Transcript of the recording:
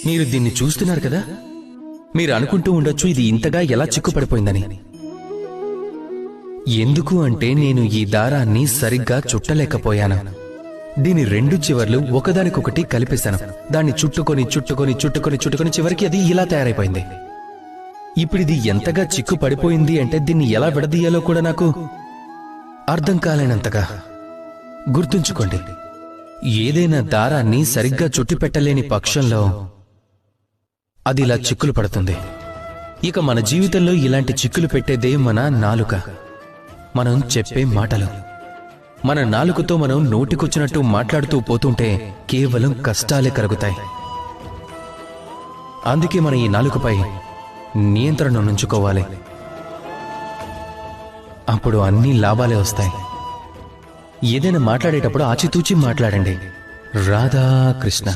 మీరు దీన్ని చూస్తున్నారు కదా, మీరు అనుకుంటూ ఉండొచ్చు ఇది ఇంతగా ఎలా చిక్కుపడిపోయిందని. ఎందుకు అంటే నేను ఈ దారాన్ని సరిగ్గా చుట్టలేకపోయాను. దీని రెండు చివర్లు ఒకదానికొకటి కలిపేశాను. దాన్ని చుట్టుకొని చుట్టుకొని చుట్టుకొని చుట్టుకొని చివరికి అది ఇలా తయారైపోయింది. ఇప్పుడిది ఎంతగా చిక్కు పడిపోయింది అంటే దీన్ని ఎలా విడదీయాలో కూడా నాకు అర్థం కాలేనంతగా. గుర్తుంచుకోండి, ఏదైనా దారాన్ని సరిగ్గా చుట్టిపెట్టలేని పక్షంలో అది ఇలా చిక్కులు పడుతుంది. ఇక మన జీవితంలో ఇలాంటి చిక్కులు పెట్టేదే మన నాలుక, మనం చెప్పే మాటలు. మన నాలుకతో మనం నోటికొచ్చినట్టు మాట్లాడుతూ పోతుంటే కేవలం కష్టాలే కలుగుతాయి. అందుకే మన ఈ నాలుకపై నియంత్రణ ఉంచుకోవాలి. అప్పుడు అన్ని లాభాలే వస్తాయి. ఏదైనా మాట్లాడేటప్పుడు ఆచితూచి మాట్లాడండి. రాధాకృష్ణ.